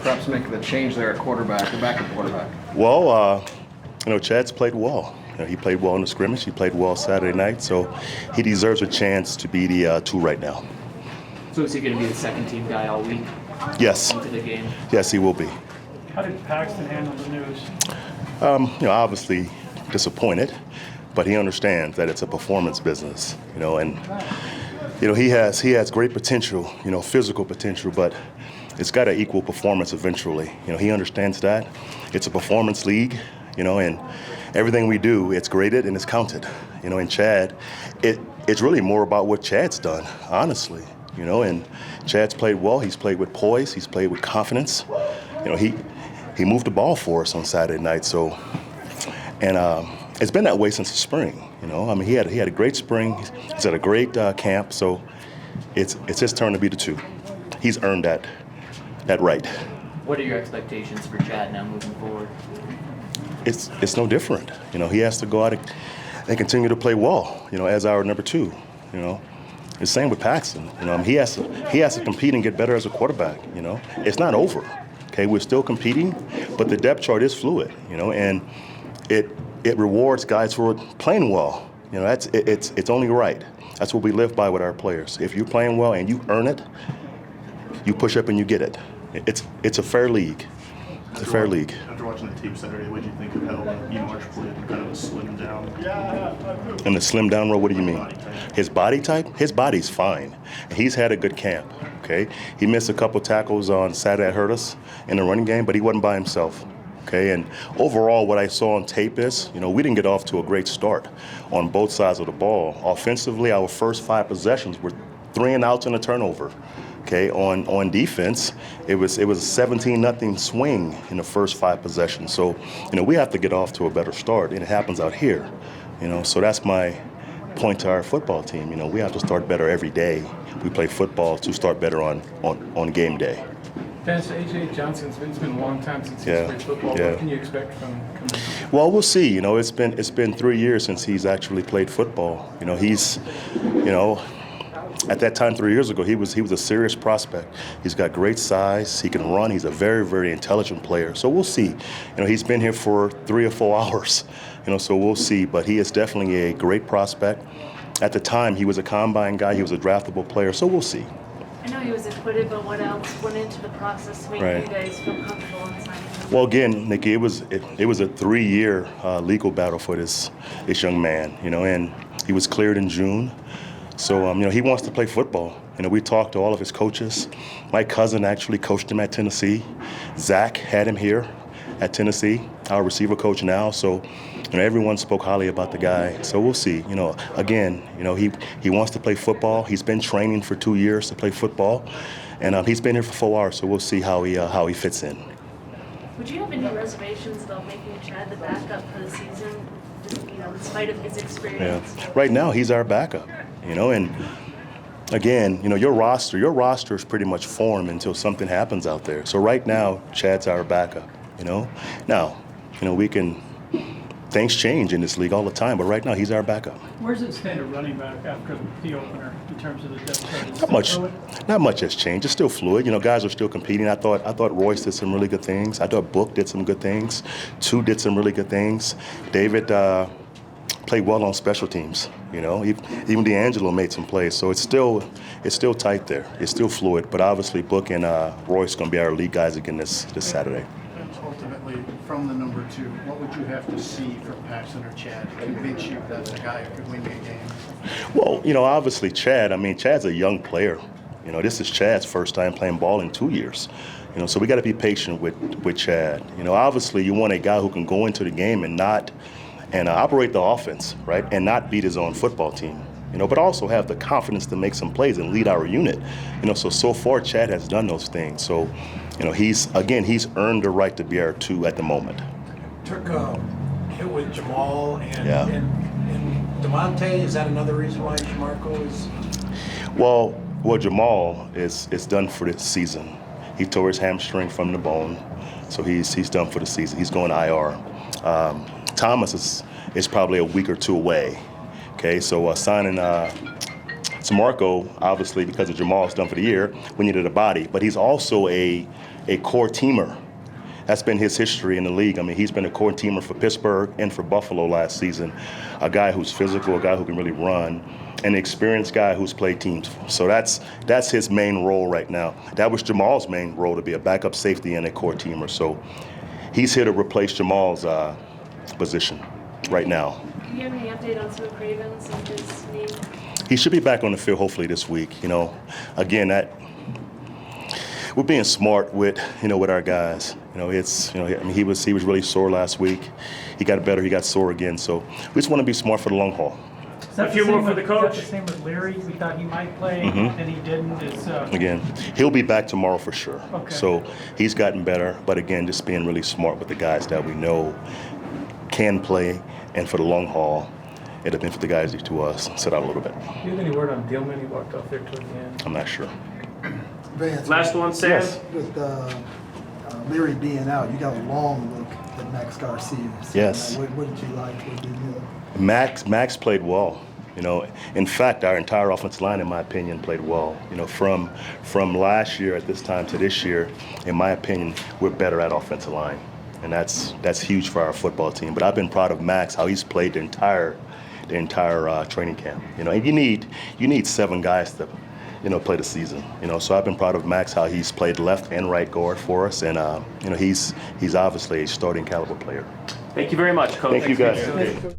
perhaps making the change there at quarterback, the backup quarterback? Well, Chad's played well. He played well in the scrimmage. He played well Saturday night, so he deserves a chance to be the 2 right now. So is he going to be the second-team guy all week? Yes. Into the game? Yes, he will be. How did Paxton handle the news? Obviously disappointed, but he understands that it's a performance business, and he has great potential, physical potential, but it's got to equal performance eventually. He understands that. It's a performance league, and everything we do, it's graded and it's counted. And Chad, it's really more about what Chad's done, honestly. And Chad's played well. He's played with poise. He's played with confidence. He moved the ball for us on Saturday night. So, and it's been that way since the spring. He had a great spring. He's had a great camp. So, it's his turn to be the 2. He's earned that right. What are your expectations for Chad now moving forward? It's no different. He has to go out and continue to play well. As our number 2. The same with Paxton. He has to compete and get better as a quarterback. It's not over. Okay, we're still competing, but the depth chart is fluid. And it rewards guys who are playing well. It's only right. That's what we live by with our players. If you're playing well and you earn it, you push up and you get it. It's a fair league. It's a fair league. After watching the tape Saturday, what did you think of how March played kind of a slim down? In the slim down role, what do you mean? His body type? His body's fine. He's had a good camp, okay? He missed a couple tackles on Saturday that hurt us in the running game, but he wasn't by himself, okay? And overall, what I saw on tape is, we didn't get off to a great start on both sides of the ball. Offensively, our first 5 possessions were 3 and outs and a turnover. Okay, on defense, it was a 17-0 swing in the first 5 possessions. So, we have to get off to a better start, and it happens out here. So that's my point to our football team. We have to start better every day. We play football to start better on game day. Dennis, A.J. Johnson's it's been a long time since he's played football. Yeah. What can you expect from him? Well, we'll see. It's been 3 years since he's actually played football. He's, at that time 3 years ago, he was a serious prospect. He's got great size. He can run. He's a very, very intelligent player. So we'll see. He's been here for 3 or 4 hours. So we'll see. But he is definitely a great prospect. At the time, he was a combine guy. He was a draftable player. So we'll see. I know he was acquitted, but what else went into the process to make you guys feel comfortable in signing him? Well, again, Nikki, it was a 3-year legal battle for this young man. And he was cleared in June. So, he wants to play football. We talked to all of his coaches. My cousin actually coached him at Tennessee. Zach had him here at Tennessee, our receiver coach now. So, everyone spoke highly about the guy. So we'll see. Again, he wants to play football. He's been training for 2 years to play football, and he's been here for 4 hours. So we'll see how he fits in. Would you have any reservations about making Chad the backup for the season, in spite of his experience? Yeah. Right now, he's our backup. And again, your roster is pretty much formed until something happens out there. So right now, Chad's our backup. Now, things change in this league all the time, but right now he's our backup. Where does it stand at running back after the opener in terms of the depth chart? Not much has changed. It's still fluid. Guys are still competing. I thought Royce did some really good things. I thought Book did some good things. Two did some really good things. David played well on special teams. Even D'Angelo made some plays. So it's still tight there. It's still fluid. But obviously Book and Royce going to be our lead guys again this Saturday. Ultimately, from the number 2, what would you have to see from Paxton or Chad to convince you that's a guy who could win you a game? Well, obviously Chad's a young player. This is Chad's first time playing ball in 2 years. So we got to be patient with Chad. Obviously you want a guy who can go into the game and operate the offense, right, and not beat his own football team. But also have the confidence to make some plays and lead our unit. So far Chad has done those things. So, he's earned the right to be our 2 at the moment. Took a hit with Jamal and DeMonte. Is that another reason why Marco is? Well, Jamal is done for this season. He tore his hamstring from the bone, so he's done for the season. He's going IR. Thomas is probably a week or 2 away. Okay, so signing Marco, obviously because of Jamal's done for the year, we needed a body, but he's also a a core teamer. That's been his history in the league. I mean, he's been a core teamer for Pittsburgh and for Buffalo last season. A guy who's physical, a guy who can really run, an experienced guy who's played teams. So that's his main role right now. That was Jamal's main role, to be a backup safety and a core teamer. So he's here to replace Jamal's position right now. Do you have any update on Snow Cravens and his knee? He should be back on the field hopefully this week. You know, again, we're being smart with our guys. I mean, he was really sore last week. He got better. He got sore again. So we just want to be smart for the long haul. A few more for the coach. Is that the same with Leary? We thought he might play, and he didn't. Again, he'll be back tomorrow for sure. Okay. So he's gotten better, but again, just being really smart with the guys that we know can play, and for the long haul, it'll benefit the guys to us sit out a little bit. Do you have any word on Dillman? He walked off there toward the end. I'm not sure. Vance, Last one, Sam. Yes. with Leary being out, you got a long look at Max Garcia. So, Yes. What did you like? What did you Max played well. In fact, our entire offensive line, in my opinion, played well. From last year at this time to this year, in my opinion, we're better at offensive line, and that's huge for our football team. But I've been proud of Max, how he's played the entire training camp. And you need 7 guys to play the season. So I've been proud of Max, how he's played left and right guard for us, and he's obviously a starting caliber player. Thank you very much, Coach. Thank you guys.